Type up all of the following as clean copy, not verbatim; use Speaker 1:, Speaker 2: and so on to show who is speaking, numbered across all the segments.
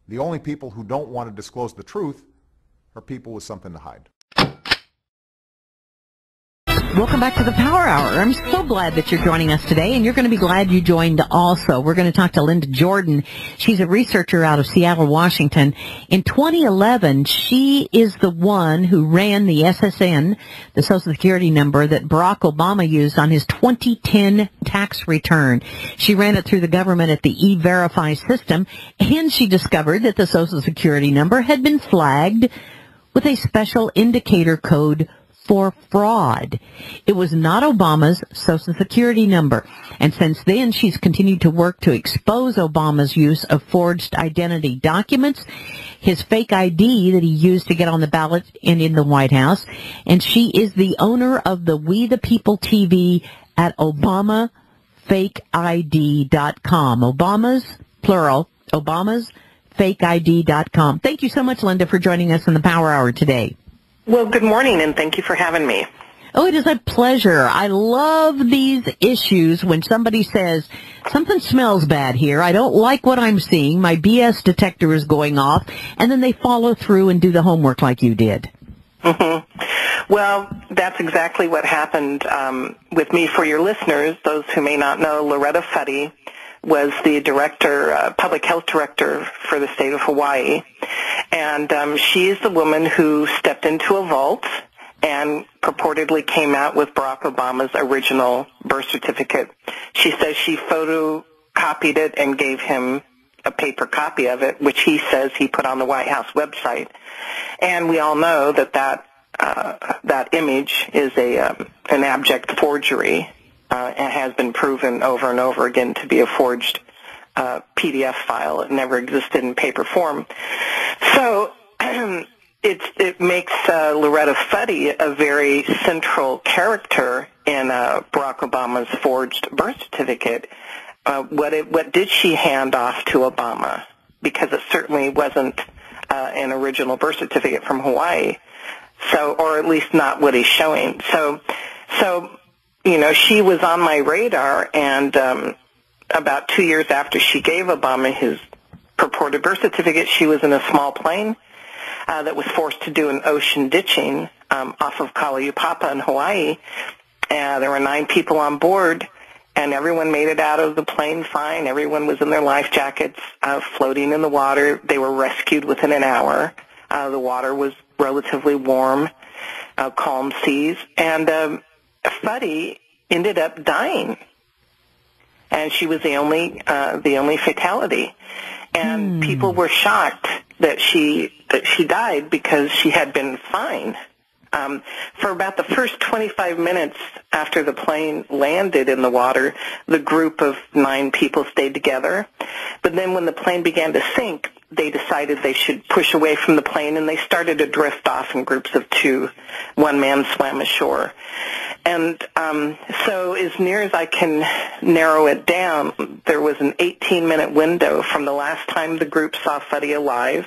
Speaker 1: The only people who don't want to disclose the truth are people with something to hide.
Speaker 2: Welcome back to the Power Hour. I'm so glad that you're joining us today, and you're going to be glad you joined also. We're going to talk to Linda Jordan. She's a researcher out of Seattle, Washington. In 2011, she is the one who ran the SSN, the Social Security number that Barack Obama used on his 2010 tax return. She ran it through the government at the E-Verify system, and she discovered that the Social Security number had been flagged with a special indicator code for fraud. It was not Obama's Social Security number. And since then, she's continued to work to expose Obama's use of forged identity documents, his fake ID that he used to get on the ballot and in the White House. And she is the owner of the We the People TV at ObamaFakeID.com. Obama's, plural, ObamaFakeID.com. Thank you so much, Linda, for joining us in the Power Hour today.
Speaker 3: Well, good morning, and thank you for having me.
Speaker 2: Oh, it is a pleasure. I love these issues when somebody says, something smells bad here. I don't like what I'm seeing. My BS detector is going off. And then they follow through and do the homework like you did.
Speaker 3: Mm-hmm. Well, that's exactly what happened with me. For your listeners, those who may not know, Loretta Fuddy was the director, public health director for the state of Hawaii. And she is the woman who stepped into a vault and purportedly came out with Barack Obama's original birth certificate. She says she photocopied it and gave him a paper copy of it, which he says he put on the White House website. And we all know that that image is an abject forgery. And has been proven over and over again to be a forged PDF file. It never existed in paper form. So it makes Loretta Fuddy a very central character in Barack Obama's forged birth certificate. What did she hand off to Obama? Because it certainly wasn't an original birth certificate from Hawaii, or at least not what he's showing. So. You know, she was on my radar, and about 2 years after she gave Obama his purported birth certificate, she was in a small plane that was forced to do an ocean ditching off of Kalaupapa in Hawaii. There were 9 people on board, and everyone made it out of the plane fine. Everyone was in their life jackets, floating in the water. They were rescued within an hour. The water was relatively warm, calm seas, and Fuddy ended up dying, and she was the only fatality. And people were shocked that she died because she had been fine. For about the first 25 minutes after the plane landed in the water, the group of 9 people stayed together. But then when the plane began to sink, they decided they should push away from the plane, and they started to drift off in groups of 2. One man swam ashore. And so as near as I can narrow it down, there was an 18-minute window from the last time the group saw Fuddy alive.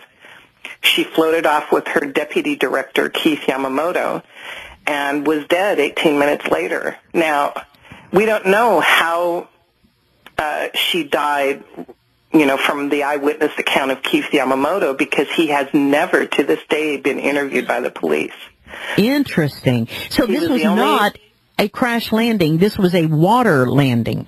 Speaker 3: She floated off with her deputy director, Keith Yamamoto, and was dead 18 minutes later. Now, we don't know how she died, you know, from the eyewitness account of Keith Yamamoto, because he has never to this day been interviewed by the police.
Speaker 2: Interesting. So this was not a crash landing. This was a water landing.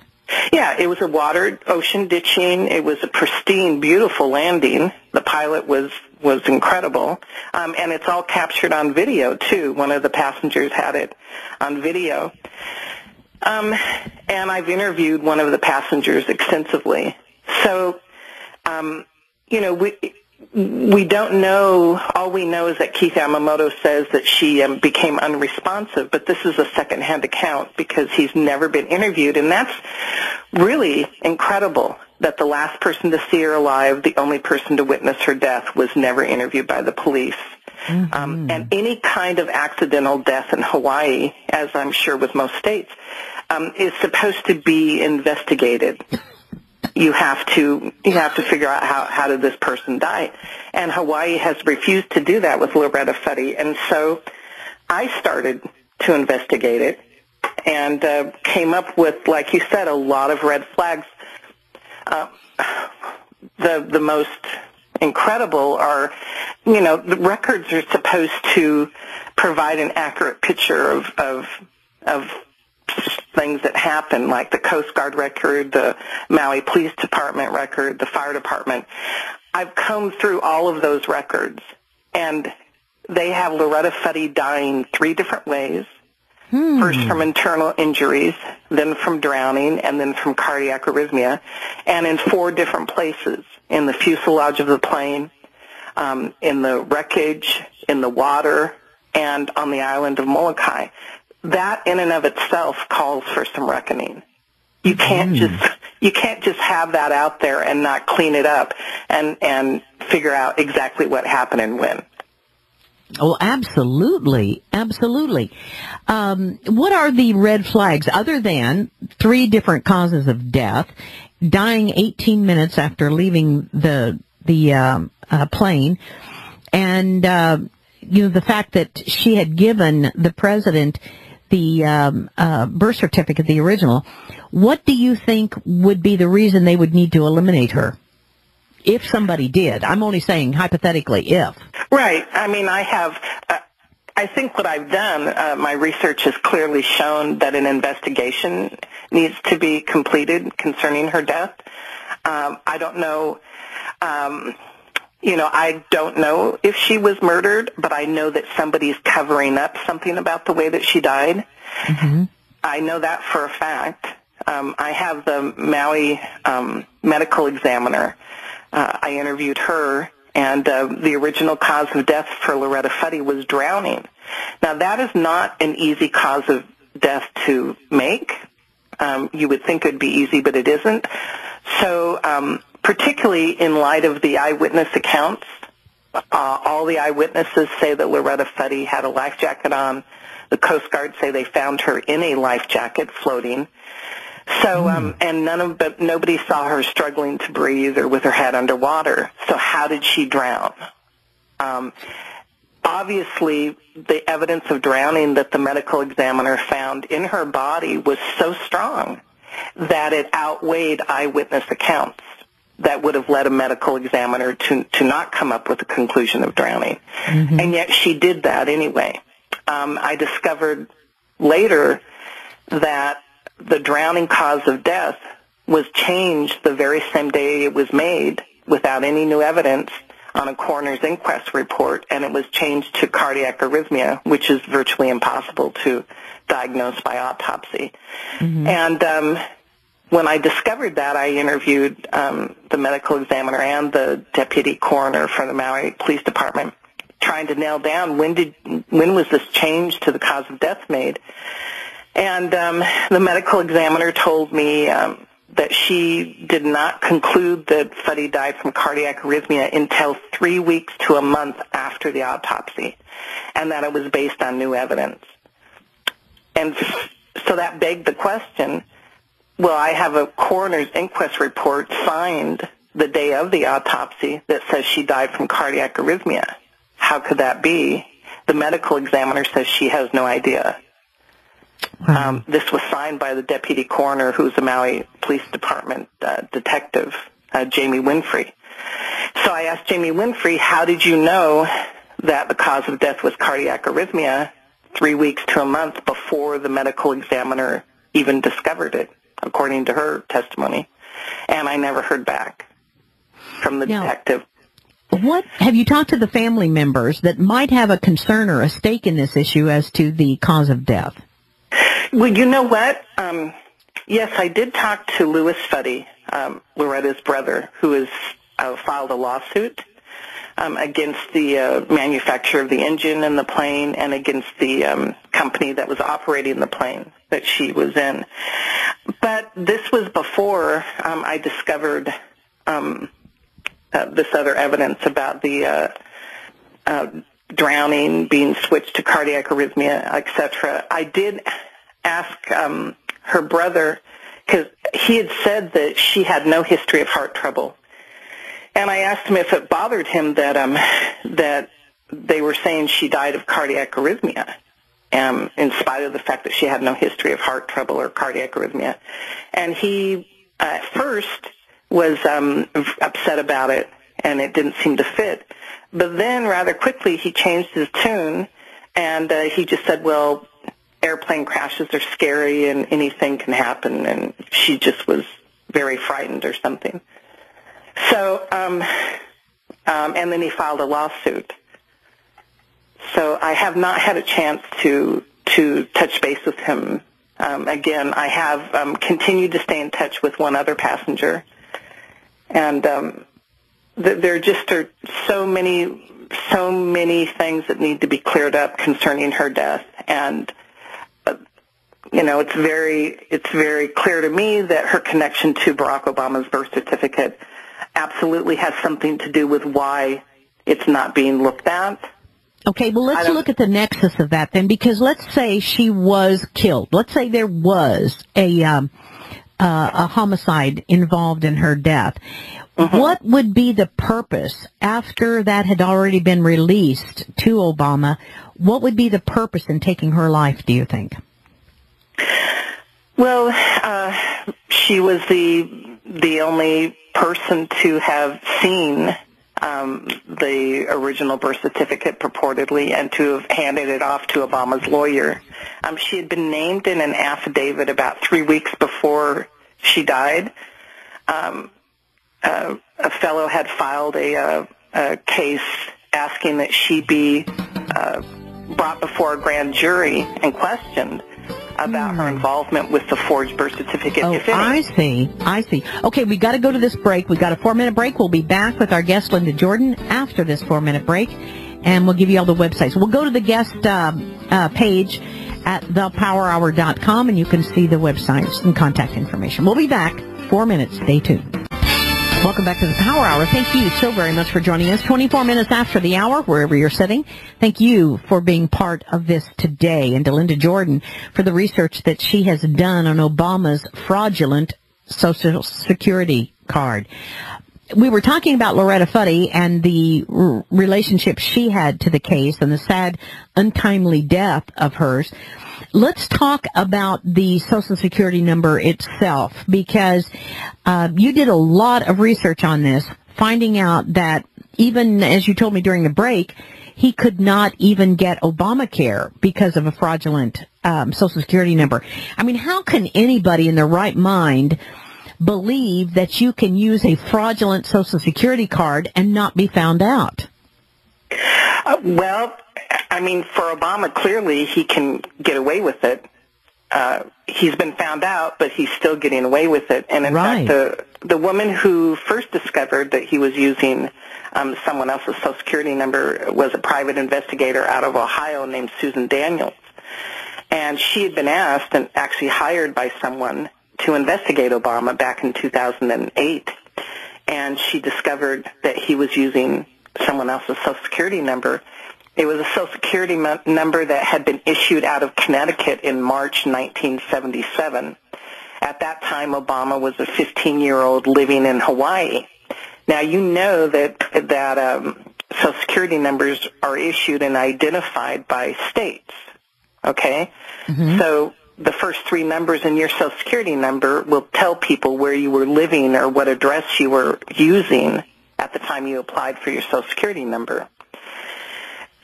Speaker 3: Yeah, it was a water ocean ditching. It was a pristine, beautiful landing. The pilot was incredible. And it's all captured on video, too. One of the passengers had it on video. And I've interviewed one of the passengers extensively. So, you know, we don't know. All we know is that Keith Yamamoto says that she became unresponsive, but this is a second-hand account because he's never been interviewed, and that's really incredible that the last person to see her alive, the only person to witness her death, was never interviewed by the police. Mm-hmm. And any kind of accidental death in Hawaii, as I'm sure with most states, is supposed to be investigated. You have to figure out how did this person die. And Hawaii has refused to do that with Loretta Fuddy. And so I started to investigate it and came up with, like you said, a lot of red flags. The most incredible are, you know, the records are supposed to provide an accurate picture of things that happen, like the Coast Guard record, the Maui Police Department record, the fire department. I've combed through all of those records, and they have Loretta Fetty dying 3 different ways. First from internal injuries, then from drowning, and then from cardiac arrhythmia, and in 4 different places, in the fuselage of the plane, in the wreckage, in the water, and on the island of Molokai. That in and of itself calls for some reckoning. You can't just have that out there and not clean it up and figure out exactly what happened and when.
Speaker 2: Oh, absolutely. Absolutely. What are the red flags other than 3 different causes of death, dying 18 minutes after leaving the plane, and, the fact that she had given the president the birth certificate, the original? What do you think would be the reason they would need to eliminate her? If somebody did. I'm only saying hypothetically if.
Speaker 3: Right. I mean, I think what I've done, my research has clearly shown that an investigation needs to be completed concerning her death. I don't know, I don't know if she was murdered, but I know that somebody's covering up something about the way that she died. Mm-hmm. I know that for a fact. I have the Maui medical examiner. I interviewed her, and the original cause of death for Loretta Fetty was drowning. Now, that is not an easy cause of death to make. You would think it would be easy, but it isn't. So particularly in light of the eyewitness accounts, all the eyewitnesses say that Loretta Fetty had a life jacket on. The Coast Guard say they found her in a life jacket floating. So, and nobody saw her struggling to breathe or with her head underwater. So how did she drown? Obviously, the evidence of drowning that the medical examiner found in her body was so strong that it outweighed eyewitness accounts that would have led a medical examiner to not come up with a conclusion of drowning. Mm-hmm. And yet she did that anyway. I discovered later that the drowning cause of death was changed the very same day it was made without any new evidence on a coroner's inquest report, and it was changed to cardiac arrhythmia, which is virtually impossible to diagnose by autopsy. Mm-hmm. And when I discovered that, I interviewed the medical examiner and the deputy coroner from the Maui Police Department, trying to nail down when was this change to the cause of death made. And the medical examiner told me that she did not conclude that Fetty died from cardiac arrhythmia until 3 weeks to a month after the autopsy, and that it was based on new evidence. And so that begged the question, well, I have a coroner's inquest report signed the day of the autopsy that says she died from cardiac arrhythmia. How could that be? The medical examiner says she has no idea. This was signed by the deputy coroner, who's a Maui Police Department detective, Jamie Winfrey. So I asked Jamie Winfrey, how did you know that the cause of death was cardiac arrhythmia 3 weeks to a month before the medical examiner even discovered it, according to her testimony? And I never heard back from the detective.
Speaker 2: What have you talked to the family members that might have a concern or a stake in this issue as to the cause of death?
Speaker 3: Well, you know what? Yes, I did talk to Louis Fetty, Loretta's brother, who has filed a lawsuit against the manufacturer of the engine in the plane and against the company that was operating the plane that she was in. But this was before I discovered this other evidence about the drowning, being switched to cardiac arrhythmia, etc. I did ask her brother, because he had said that she had no history of heart trouble. And I asked him if it bothered him that they were saying she died of cardiac arrhythmia, in spite of the fact that she had no history of heart trouble or cardiac arrhythmia. And he, at first, was upset about it. and it didn't seem to fit. But then rather quickly he changed his tune, and he just said, well, airplane crashes are scary and anything can happen, and she just was very frightened or something. So, and then he filed a lawsuit. So I have not had a chance to touch base with him. Again, I have continued to stay in touch with one other passenger, and there just are so many things that need to be cleared up concerning her death, and it's very clear to me that her connection to Barack Obama's birth certificate absolutely has something to do with why it's not being looked at.
Speaker 2: Okay, well, let's look at the nexus of that then, because let's say she was killed. Let's say there was a homicide involved in her death. Mm-hmm. What would be the purpose after that had already been released to Obama? What would be the purpose in taking her life, do you think?
Speaker 3: Well, she was the only person to have seen the original birth certificate purportedly, and to have handed it off to Obama's lawyer. She had been named in an affidavit about 3 weeks before she died. A fellow had filed a case asking that she be brought before a grand jury and questioned about her involvement with the forged birth certificate.
Speaker 2: Oh,
Speaker 3: if any.
Speaker 2: I see. Okay, we got to go to this break. We got a 4-minute break. We'll be back with our guest, Linda Jordan, after this 4-minute break, and we'll give you all the websites. We'll go to the guest page at thepowerhour.com, and you can see the websites and contact information. We'll be back. 4 minutes. Stay tuned. Welcome back to the Power Hour. Thank you so very much for joining us. 24 minutes after the hour, wherever you're sitting. Thank you for being part of this today, and to Linda Jordan for the research that she has done on Obama's fraudulent Social Security card. We were talking about Loretta Fuddy and the relationship she had to the case and the sad, untimely death of hers. Let's talk about the Social Security number itself, because you did a lot of research on this, finding out that even, as you told me during the break, he could not even get Obamacare because of a fraudulent Social Security number. I mean, how can anybody in their right mind believe that you can use a fraudulent Social Security card and not be found out?
Speaker 3: Well, I mean, for Obama, clearly he can get away with it. He's been found out, but he's still getting away with it. And in fact, the woman who first discovered that he was using someone else's Social Security number was a private investigator out of Ohio named Susan Daniels. And she had been asked and actually hired by someone to investigate Obama back in 2008. And she discovered that he was using someone else's Social Security number. It was a Social Security number that had been issued out of Connecticut in March 1977. At that time, Obama was a 15-year-old living in Hawaii. Now, you know that Social Security numbers are issued and identified by states, okay? Mm-hmm. So the first 3 numbers in your Social Security number will tell people where you were living or what address you were using at the time you applied for your Social Security number.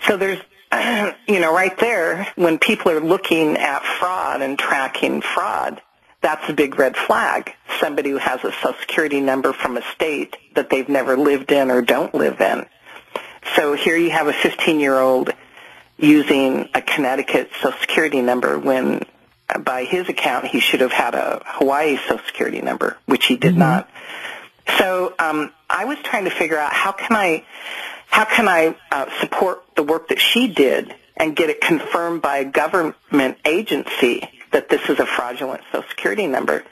Speaker 3: So there's, right there, when people are looking at fraud and tracking fraud, that's a big red flag. Somebody who has a Social Security number from a state that they've never lived in or don't live in. So here you have a 15-year-old using a Connecticut Social Security number when, by his account, he should have had a Hawaii Social Security number, which he did not. So I was trying to figure out how can I support the work that she did and get it confirmed by a government agency that this is a fraudulent Social Security number.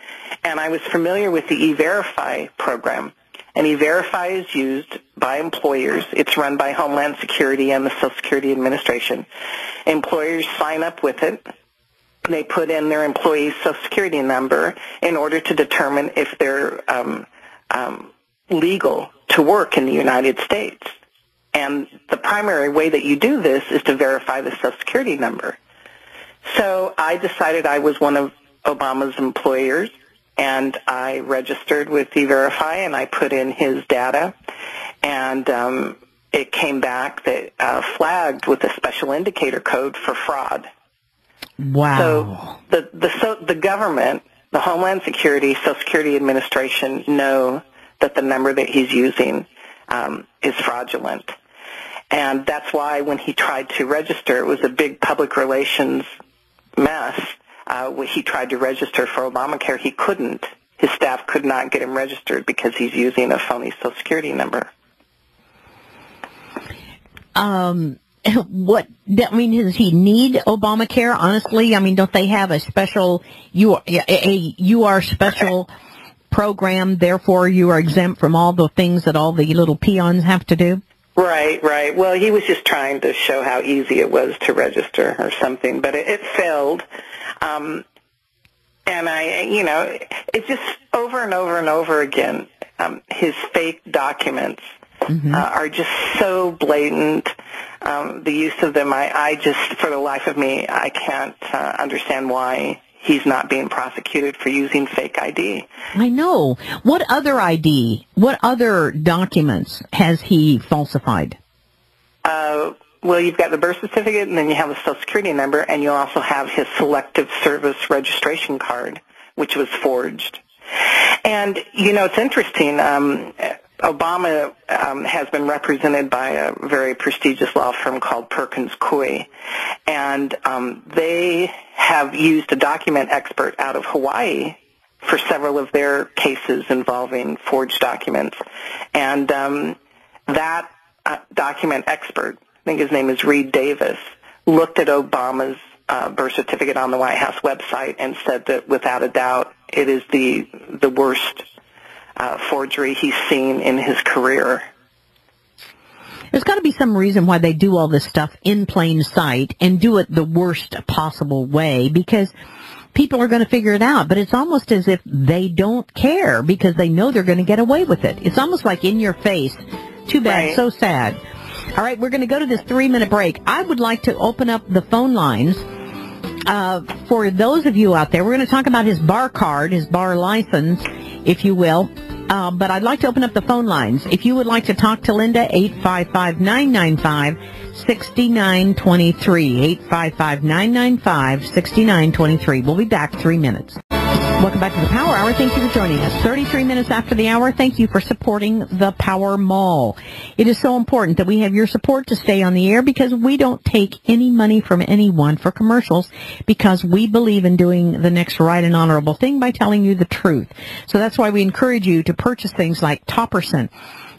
Speaker 3: And I was familiar with the E-Verify program. And E-Verify is used by employers. It's run by Homeland Security and the Social Security Administration. Employers sign up with it. They put in their employee's Social Security number in order to determine if they're legal to work in the United States. And the primary way that you do this is to verify the Social Security number. So I decided I was one of Obama's employers, and I registered with E-Verify, and I put in his data. and it came back that flagged with a special indicator code for fraud.
Speaker 2: Wow.
Speaker 3: So the government, the Homeland Security, Social Security Administration know that the number that he's using is fraudulent. And that's why when he tried to register, it was a big public relations mess. When he tried to register for Obamacare, he couldn't. His staff could not get him registered because he's using a phony Social Security number.
Speaker 2: What, I mean, does he need Obamacare? Honestly, I mean, don't they have a special, you are special program, therefore you are exempt from all the things that all the little peons have to do?
Speaker 3: Right, right. Well, he was just trying to show how easy it was to register or something, but it failed. And it's just over and over and over again, his fake documents are just so blatant. The use of them, I just, for the life of me, I can't understand why he's not being prosecuted for using fake ID.
Speaker 2: I know. What other ID, what other documents has he falsified?
Speaker 3: Well, you've got the birth certificate, and then you have the Social Security number, and you also have his Selective Service Registration Card, which was forged. And, it's interesting. Obama has been represented by a very prestigious law firm called Perkins Coie, and they have used a document expert out of Hawaii for several of their cases involving forged documents. And that document expert, I think his name is Reed Davis, looked at Obama's birth certificate on the White House website and said that without a doubt it is the worst forgery he's seen in his career.
Speaker 2: There's got to be some reason why they do all this stuff in plain sight and do it the worst possible way, because people are going to figure it out. But it's almost as if they don't care because they know they're going to get away with it. It's almost like in your face. Too bad,
Speaker 3: right.
Speaker 2: So sad. All right, we're going to go to this 3-minute break. I would like to open up the phone lines for those of you out there. We're going to talk about his bar card, his bar license, if you will. But I'd like to open up the phone lines. If you would like to talk to Linda, 855-995-6923. 855-995-6923. We'll be back 3 minutes. Welcome back to the Power Hour. Thank you for joining us. 33 minutes after the hour. Thank you for supporting the Power Mall. It is so important that we have your support to stay on the air, because we don't take any money from anyone for commercials, because we believe in doing the next right and honorable thing by telling you the truth. So that's why we encourage you to purchase things like Topperson.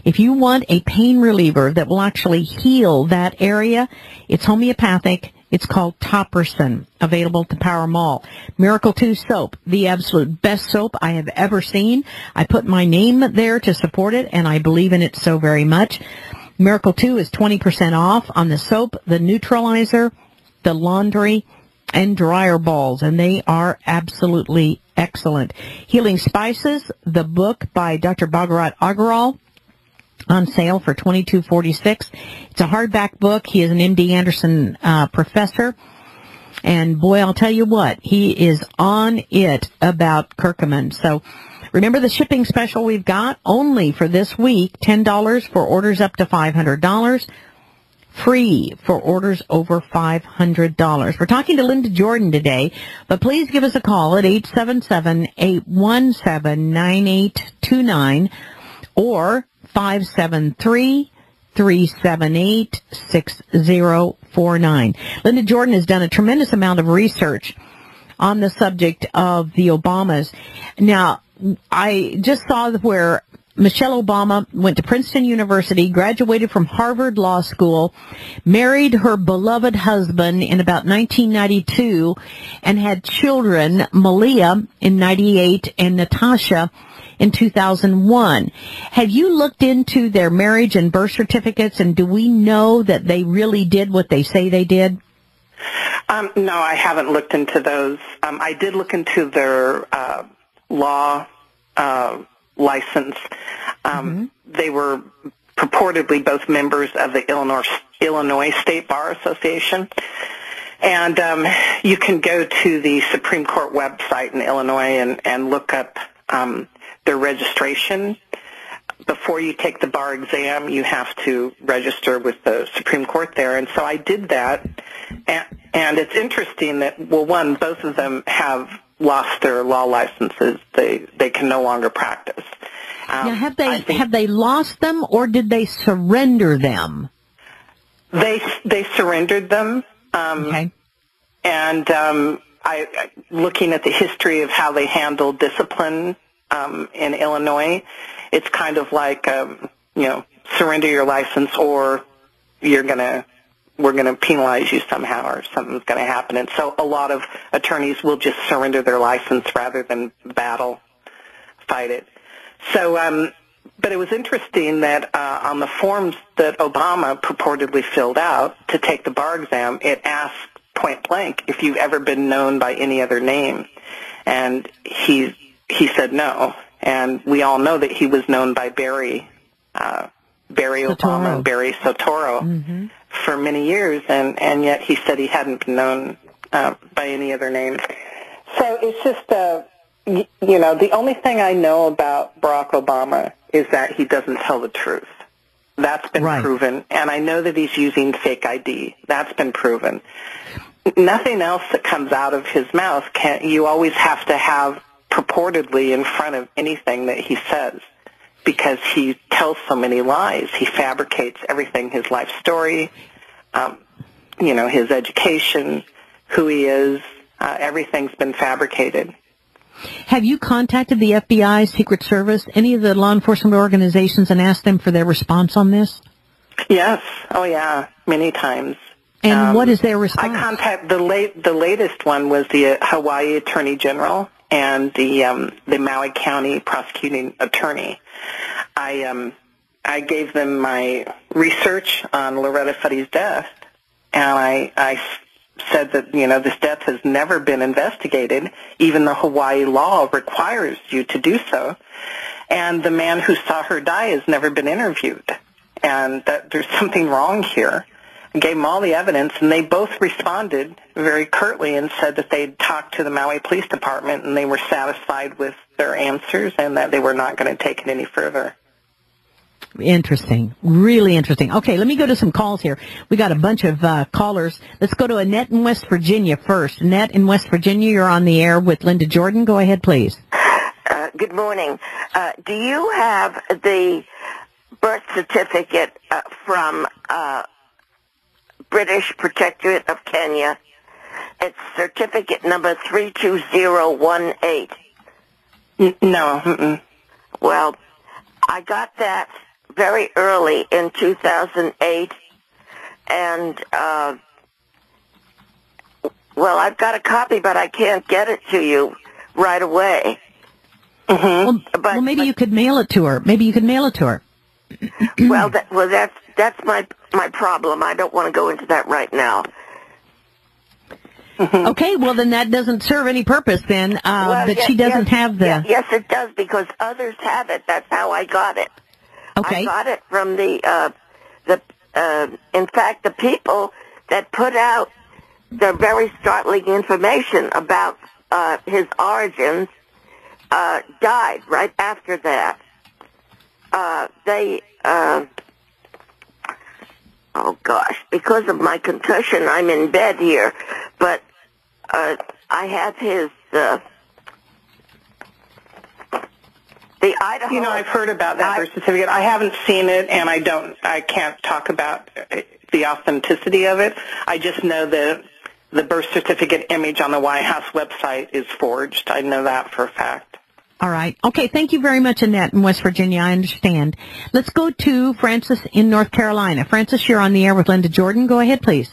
Speaker 2: If you want a pain reliever that will actually heal that area, it's homeopathic. It's called Topperson, available at the Power Mall. Miracle 2 soap, the absolute best soap I have ever seen. I put my name there to support it, and I believe in it so very much. Miracle 2 is 20% off on the soap, the neutralizer, the laundry, and dryer balls, and they are absolutely excellent. Healing Spices, the book by Dr. Bhagarat Agarwal, on sale for $22.46. It's a hardback book. He is an MD Anderson professor. And boy, I'll tell you what, he is on it about curcumin. So remember the shipping special we've got only for this week, $10 for orders up to $500, free for orders over $500. We're talking to Linda Jordan today, but please give us a call at 877-817-9829 or 573-378-6049. Linda Jordan has done a tremendous amount of research on the subject of the Obamas. Now, I just saw where Michelle Obama went to Princeton University, graduated from Harvard Law School, married her beloved husband in about 1992, and had children, Malia in 98 and Natasha in 2001. Have you looked into their marriage and birth certificates, and do we know that they really did what they say they did?
Speaker 3: No, I haven't looked into those. I did look into their law license. They were purportedly both members of the Illinois State Bar Association. And you can go to the Supreme Court website in Illinois and look up their registration. before you take the bar exam, you have to register with the Supreme Court there. And so I did that. And it's interesting that, well, one, both of them have lost their law licenses. They can no longer practice.
Speaker 2: Now, have they lost them, or did they surrender them?
Speaker 3: They surrendered them.
Speaker 2: Okay.
Speaker 3: And I looking at the history of how they handle discipline in Illinois, it's kind of like surrender your license, or we're gonna penalize you somehow, or something's gonna happen. And so a lot of attorneys will just surrender their license rather than fight it. So, but it was interesting that on the forms that Obama purportedly filled out to take the bar exam, it asked point blank if you've ever been known by any other name, and he said no. And we all know that he was known by Barry Obama and Barry Soetoro for many years, and yet he said he hadn't been known by any other name. So it's just the only thing I know about Barack Obama is that he doesn't tell the truth. That's been proven. And I know that he's using fake ID. That's been proven. Nothing else that comes out of his mouth you always have to have purportedly in front of anything that he says, because he tells so many lies. He fabricates everything, his life story, his education, who he is. Everything's been fabricated.
Speaker 2: Have you contacted the FBI, Secret Service, any of the law enforcement organizations, and asked them for their response on this?
Speaker 3: Yes. Oh, yeah, many times.
Speaker 2: And what is their response?
Speaker 3: I contacted the latest one was the Hawaii Attorney General and the Maui County prosecuting attorney. I gave them my research on Loretta Fuddy's death, and I said that, this death has never been investigated. Even the Hawaii law requires you to do so. And the man who saw her die has never been interviewed. And that there's something wrong here. I gave them all the evidence, and they both responded very curtly and said that they'd talked to the Maui Police Department and they were satisfied with their answers and that they were not going to take it any further.
Speaker 2: Interesting. Really interesting. Okay, let me go to some calls here. We got a bunch of callers. Let's go to Annette in West Virginia first. Annette in West Virginia, you're on the air with Linda Jordan. Go ahead, please.
Speaker 4: Good morning. Do you have the birth certificate from British Protectorate of Kenya? It's certificate number 32018.
Speaker 3: No. Mm-mm.
Speaker 4: Well, I got that very early in 2008, and, I've got a copy, but I can't get it to you right away.
Speaker 2: Mm-hmm. Well, maybe you could mail it to her.
Speaker 4: That's my problem. I don't want to go into that right now.
Speaker 2: Mm-hmm. Okay, well, then that doesn't serve any purpose then, she doesn't have the...
Speaker 4: Yes, it does, because others have it. That's how I got it.
Speaker 2: Okay.
Speaker 4: I got it from in fact, the people that put out the very startling information about his origins died right after that. Oh gosh, because of my concussion, I'm in bed here, but I have his, the Idaho...
Speaker 3: I've heard about that birth certificate. I haven't seen it, and I can't talk about the authenticity of it. I just know that the birth certificate image on the White House website is forged. I know that for a fact.
Speaker 2: All right. Okay, thank you very much, Annette in West Virginia. I understand. Let's go to Francis in North Carolina. Francis, you're on the air with Linda Jordan. Go ahead, please.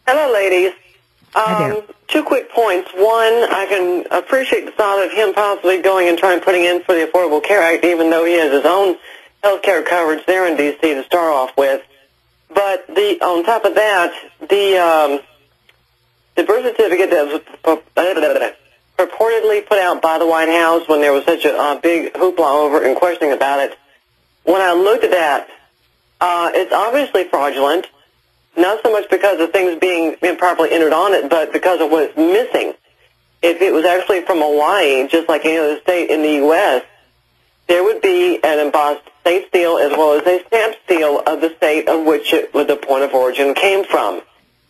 Speaker 5: Hello, ladies.
Speaker 2: Hi there.
Speaker 5: 2 quick points. One, I can appreciate the thought of him possibly going and trying putting in for the Affordable Care Act, even though he has his own health care coverage there in D.C. to start off with. But on top of that, the birth certificate that was purportedly put out by the White House when there was such a big hoopla over and questioning about it, when I looked at that, it's obviously fraudulent. Not so much because of things being improperly entered on it, but because of what's missing. If it was actually from Hawaii, just like any other state in the U.S., there would be an embossed state seal as well as a stamped seal of the state of which the point of origin came from.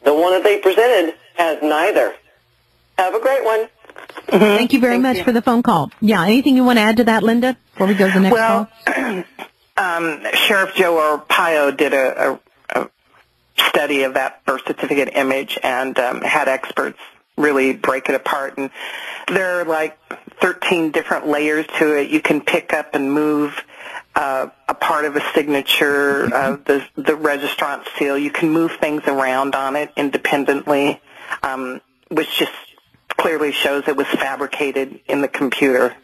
Speaker 5: The one that they presented has neither. Have a great one.
Speaker 2: Mm-hmm. Thank you very much for the phone call. Yeah, anything you want to add to that, Linda, before we go to the next call?
Speaker 3: Sheriff Joe Arpaio did a study of that birth certificate image and had experts really break it apart. And there are like 13 different layers to it. You can pick up and move a part of a signature, the registrant seal. You can move things around on it independently, which just clearly shows it was fabricated in the computer.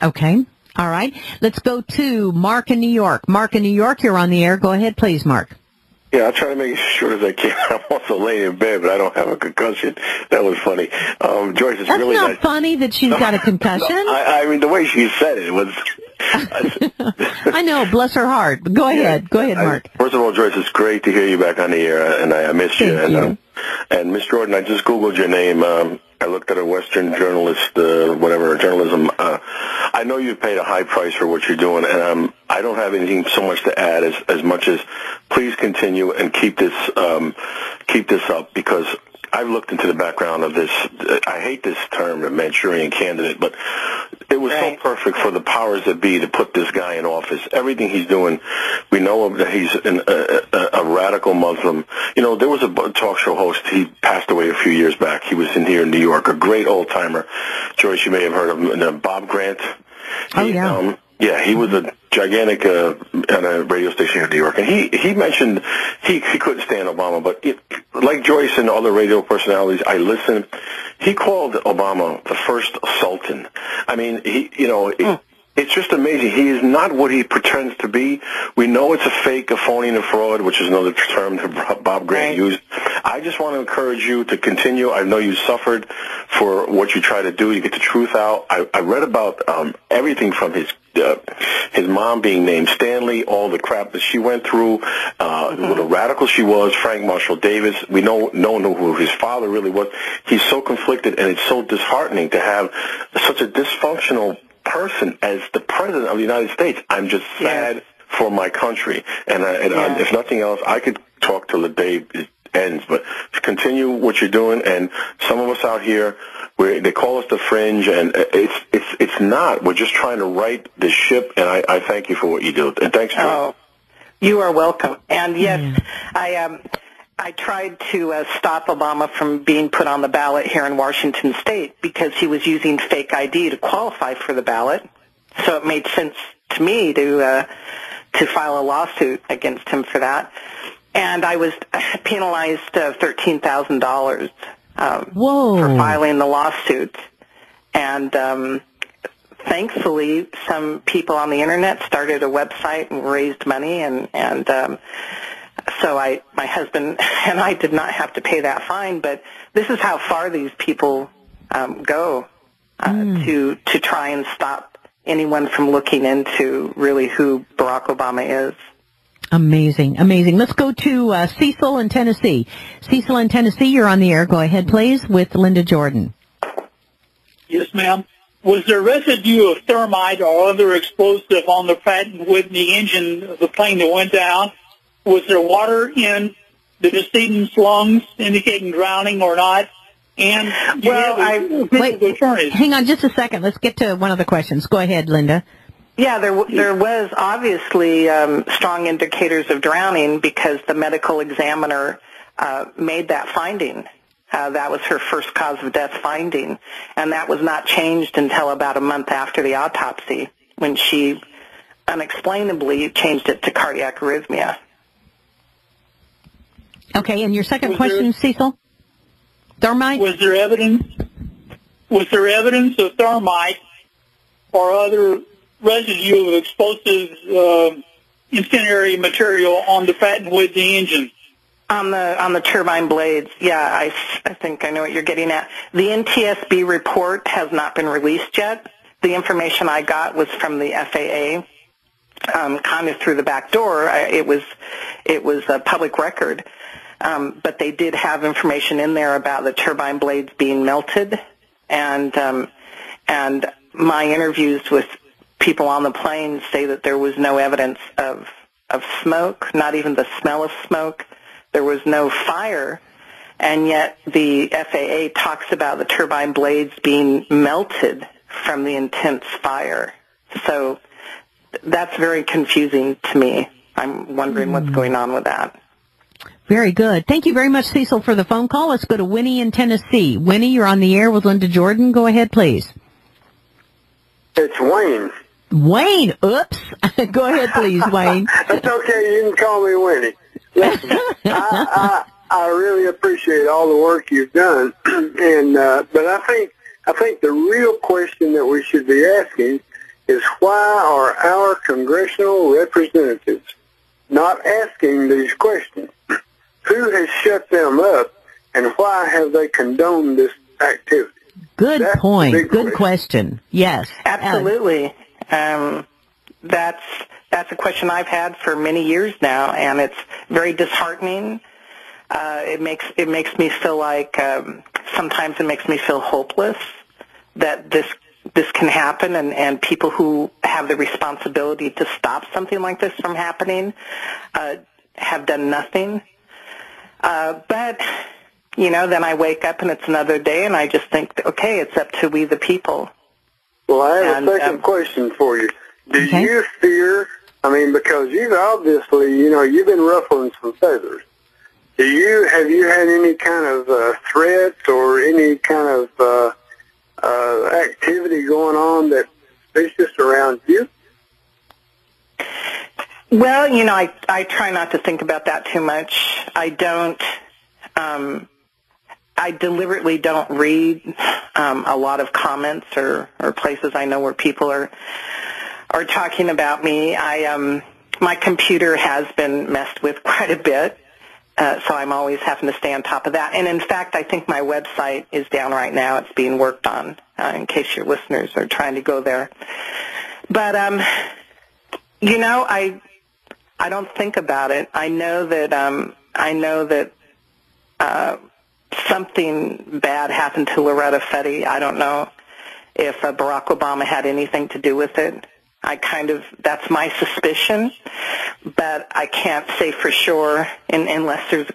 Speaker 2: Okay. All right. Let's go to Mark in New York. Mark in New York, you're on the air. Go ahead, please, Mark.
Speaker 6: Yeah, I'll try to make it as short as I can. I'm also laying in bed, but I don't have a concussion. That was funny. Joyce, it's
Speaker 2: That's
Speaker 6: really
Speaker 2: not
Speaker 6: nice.
Speaker 2: funny that she's got a concussion.
Speaker 6: No, I mean, the way she said it was...
Speaker 2: I know, bless her heart. Go ahead. Go ahead, Mark.
Speaker 6: First of all, Joyce, it's great to hear you back on the air, and I miss you.
Speaker 2: Thank you.
Speaker 6: And Miss Jordan, I just Googled your name. I looked at a Western journalist, journalism. I know you've paid a high price for what you're doing, and I don't have anything so much to add as much as please continue and keep this up, because I've looked into the background of this. I hate this term, the Manchurian candidate, but it was so perfect for the powers that be to put this guy in office. Everything he's doing, we know that he's a radical Muslim. You know, there was a talk show host. He passed away a few years back. He was in here in New York, a great old-timer. Joyce, you may have heard of him, Bob Grant. Yeah, he was a gigantic on a radio station in New York, and he mentioned he couldn't stand Obama, but like Joyce and other radio personalities, I listened. He called Obama the first sultan. I mean, it's just amazing. He is not what he pretends to be. We know it's a fake, a phony, and a fraud, which is another term that Bob Grant used. I just want to encourage you to continue. I know you suffered for what you try to do. You get the truth out. I read about everything from his mom being named Stanley, all the crap that she went through, what a radical she was, Frank Marshall Davis. We know who his father really was. He's so conflicted, and it's so disheartening to have such a dysfunctional person as the president of the United States. I'm just sad for my country. And if nothing else, I could talk till the day ends, but continue what you're doing. And some of us out here, they call us the fringe, and it's not. We're just trying to right the ship, and I thank you for what you do. And thanks, Joe.
Speaker 3: Oh, you are welcome. And yes, I tried to stop Obama from being put on the ballot here in Washington State because he was using fake ID to qualify for the ballot. So it made sense to me to file a lawsuit against him for that. And I was penalized $13,000 for filing the lawsuit. And thankfully, some people on the Internet started a website and raised money, and so my husband and I did not have to pay that fine. But this is how far these people go to try and stop anyone from looking into really who Barack Obama is.
Speaker 2: Amazing, amazing. Let's go to Cecil in Tennessee. Cecil in Tennessee, you're on the air. Go ahead, please, with Linda Jordan.
Speaker 7: Yes, ma'am. Was there residue of thermite or other explosive on the Pratt & Whitney engine of the plane that went down? Was there water in the decedent's lungs indicating drowning or not? And
Speaker 2: hang on just a second. Let's get to one of the questions. Go ahead, Linda.
Speaker 3: Yeah, there was obviously strong indicators of drowning because the medical examiner made that finding. That was her first cause of death finding, and that was not changed until about a month after the autopsy when she unexplainably changed it to cardiac arrhythmia.
Speaker 2: Okay, and your second question, Cecil? Thermite?
Speaker 7: Was there evidence of thermite or other residue of explosive incendiary material on the Pratt & Whitney engine?
Speaker 3: On the turbine blades, yeah, I think I know what you're getting at. The NTSB report has not been released yet. The information I got was from the FAA, kind of through the back door. It was a public record, but they did have information in there about the turbine blades being melted, and my interviews with people on the plane say that there was no evidence of smoke, not even the smell of smoke. There was no fire, and yet the FAA talks about the turbine blades being melted from the intense fire. So that's very confusing to me. I'm wondering what's going on with that.
Speaker 2: Very good. Thank you very much, Cecil, for the phone call. Let's go to Winnie in Tennessee. Winnie, you're on the air with Linda Jordan. Go ahead, please.
Speaker 8: It's Wayne.
Speaker 2: Wayne, oops. Go ahead, please, Wayne.
Speaker 8: That's okay. You can call me Winnie. Listen, I really appreciate all the work you've done, and but I think the real question that we should be asking is why are our congressional representatives not asking these questions? Who has shut them up, and why have they condoned this activity?
Speaker 2: Good point. Good question. Yes.
Speaker 3: Absolutely. That's a question I've had for many years now, and it's very disheartening. It makes me feel like sometimes it makes me feel hopeless that this can happen, and people who have the responsibility to stop something like this from happening have done nothing. But, then I wake up and it's another day, and I just think, okay, it's up to we the people.
Speaker 8: Well, I have a second question for you. Do you fear, because you've obviously, you've been ruffling some feathers. Have you had any kind of threats or any kind of activity going on that is just around you?
Speaker 3: Well, I try not to think about that too much. I don't, I deliberately don't read a lot of comments or places I know where people are talking about me. My computer has been messed with quite a bit, so I'm always having to stay on top of that. And in fact, I think my website is down right now. It's being worked on, in case your listeners are trying to go there. But, I don't think about it. I know that something bad happened to Loretta Fetty. I don't know if Barack Obama had anything to do with it. That's my suspicion, but I can't say for sure unless there's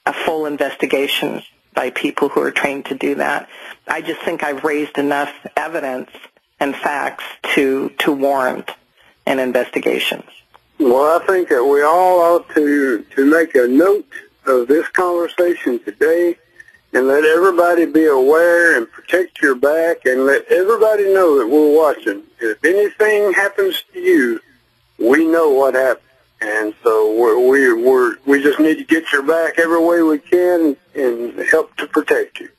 Speaker 3: a full investigation by people who are trained to do that. I just think I've raised enough evidence and facts to warrant an investigation.
Speaker 8: Well, I think that we all ought to make a note of this conversation today and let everybody be aware and protect your back and let everybody know that we're watching. If anything happens to you, we know what happened. And so we just need to get your back every way we can and help to protect you.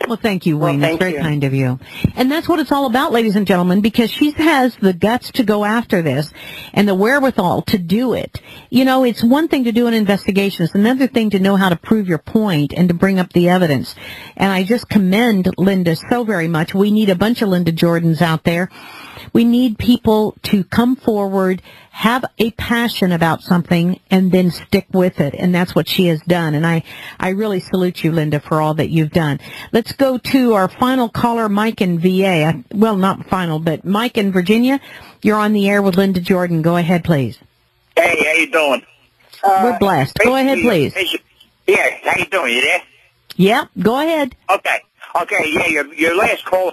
Speaker 2: Well, thank you, Wayne. That's very kind of you. And that's what it's all about, ladies and gentlemen, because she has the guts to go after this and the wherewithal to do it. It's one thing to do an investigation. It's another thing to know how to prove your point and to bring up the evidence. And I just commend Linda so very much. We need a bunch of Linda Jordans out there. We need people to come forward, have a passion about something, and then stick with it. And that's what she has done. And I really salute you, Linda, for all that you've done. Let's go to our final caller, Mike in VA. Well, not final, but Mike in Virginia. You're on the air with Linda Jordan. Go ahead, please.
Speaker 9: Hey, how you doing?
Speaker 2: We're blessed. Go ahead, please.
Speaker 9: Yeah, how you doing? You there?
Speaker 2: Yeah, go ahead.
Speaker 9: Okay, yeah, your last call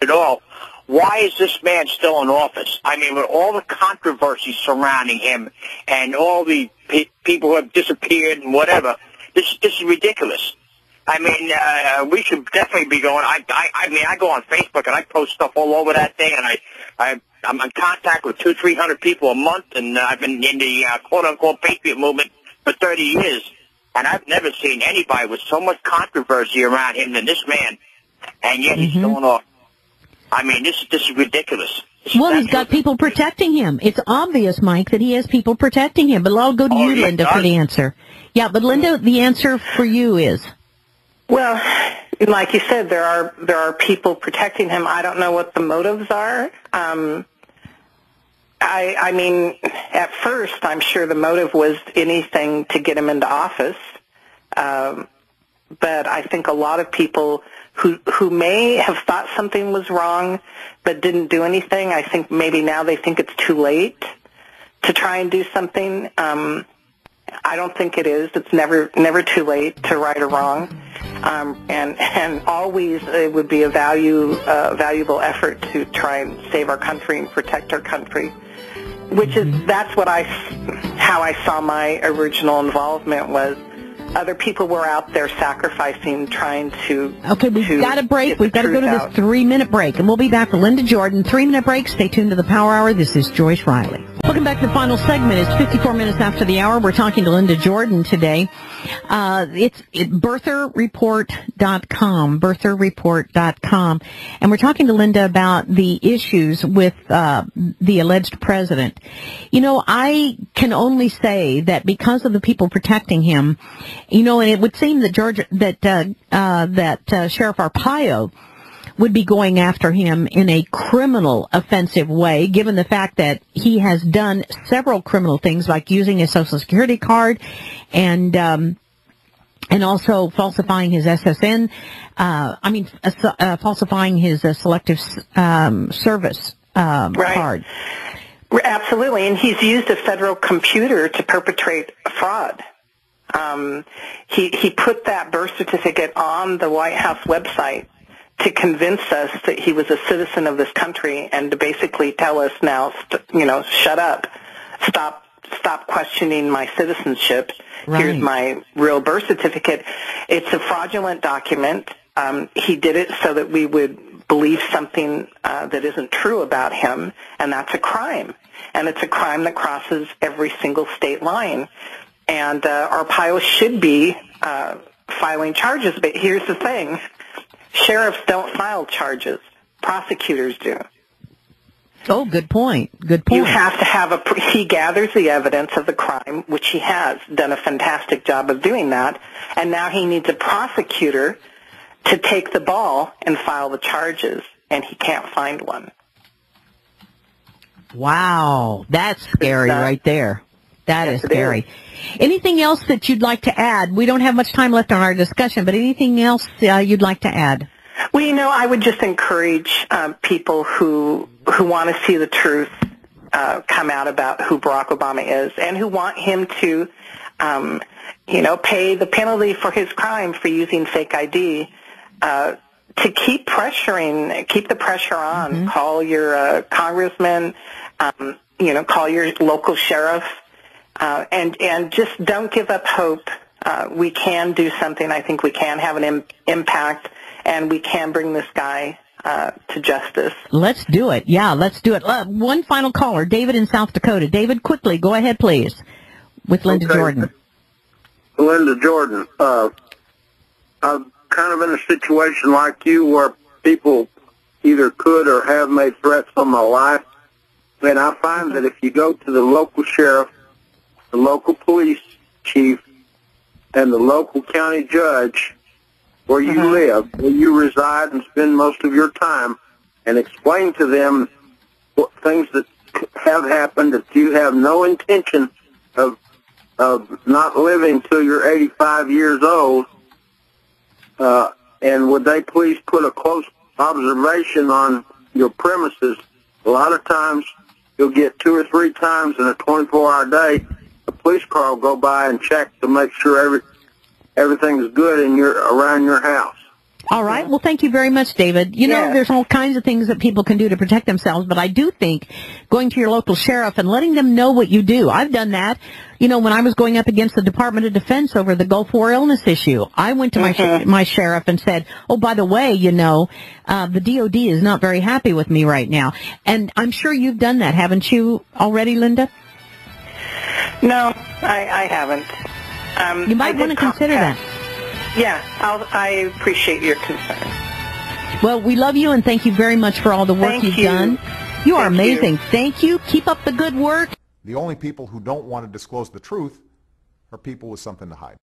Speaker 9: at all. Why is this man still in office? With all the controversy surrounding him and all the people who have disappeared and whatever, this is ridiculous. We should definitely be going. I go on Facebook and I post stuff all over that thing, and I'm in contact with 200-300 people a month, and I've been in the quote-unquote Patriot movement for 30 years, and I've never seen anybody with so much controversy around him than this man, and yet he's still in office. This is ridiculous.
Speaker 2: Well, he's got people protecting him. It's obvious, Mike, that he has people protecting him. But I'll go to you, Linda, for the answer. Yeah, but Linda, the answer for you is?
Speaker 3: Well, like you said, there are people protecting him. I don't know what the motives are. At first, I'm sure the motive was anything to get him into office. but I think a lot of people who may have thought something was wrong but didn't do anything, I think maybe now they think it's too late to try and do something. I don't think it is. It's never too late to right a wrong, and always it would be a valuable effort to try and save our country and protect our country. Which is that's how I saw my original involvement was. Other people were out there sacrificing, trying to.
Speaker 2: Okay, we've got a break. We've got to go to this 3-minute break, and we'll be back with Linda Jordan. 3-minute break. Stay tuned to the Power Hour. This is Joyce Riley. Welcome back to the final segment. It's 54 minutes after the hour. We're talking to Linda Jordan today. It's birtherreport.com, birtherreport.com. And we're talking to Linda about the issues with the alleged president. You know, I can only say that because of the people protecting him, you know, and it would seem that Sheriff Arpaio would be going after him in a criminal offensive way, given the fact that he has done several criminal things like using his Social Security card and also falsifying his SSN, falsifying his selective service card.
Speaker 3: Absolutely, and he's used a federal computer to perpetrate a fraud. He put that birth certificate on the White House website to convince us that he was a citizen of this country and to basically tell us now, shut up, stop questioning my citizenship.
Speaker 2: Right.
Speaker 3: Here's my real birth certificate. It's a fraudulent document. He did it so that we would believe something that isn't true about him, and that's a crime. And it's a crime that crosses every single state line. And Arpaio should be filing charges, but here's the thing. Sheriffs don't file charges. Prosecutors do.
Speaker 2: Oh, good point. Good point.
Speaker 3: You have to have he gathers the evidence of the crime, which he has done a fantastic job of doing that, and now he needs a prosecutor to take the ball and file the charges, and he can't find one.
Speaker 2: Wow, that's scary right there. That is scary. Anything else that you'd like to add? We don't have much time left on our discussion, but anything else you'd like to add?
Speaker 3: Well, you know, I would just encourage people who want to see the truth come out about who Barack Obama is and who want him to, pay the penalty for his crime for using fake ID, to keep the pressure on. Mm-hmm. Call your congressman, call your local sheriff. And just don't give up hope. We can do something. I think we can have an impact, and we can bring this guy to justice.
Speaker 2: Let's do it. Yeah, let's do it. One final caller, David in South Dakota. David, quickly, go ahead, please, with Linda Jordan.
Speaker 10: Linda Jordan, I'm kind of in a situation like you where people either could or have made threats on my life, and I find that if you go to the local sheriff, the local police chief, and the local county judge where you live, where you reside and spend most of your time, and explain to them what things that have happened, that you have no intention of not living till you're 85 years old, and would they please put a close observation on your premises. A lot of times you'll get 2 or 3 times in a 24-hour day, a police car will go by and check to make sure everything's good around your house.
Speaker 2: All right. Well, thank you very much, David. You know, there's all kinds of things that people can do to protect themselves, but I do think going to your local sheriff and letting them know what you do. I've done that. You know, when I was going up against the Department of Defense over the Gulf War illness issue, I went to my sheriff and said, oh, by the way, the DOD is not very happy with me right now. And I'm sure you've done that, haven't you already, Linda?
Speaker 3: No, I haven't.
Speaker 2: You might want to consider that.
Speaker 3: Yeah, I appreciate your concern.
Speaker 2: Well, we love you and thank you very much for all the work you've done. You are amazing. Thank you. Keep up the good work.
Speaker 1: The only people who don't want to disclose the truth are people with something to hide.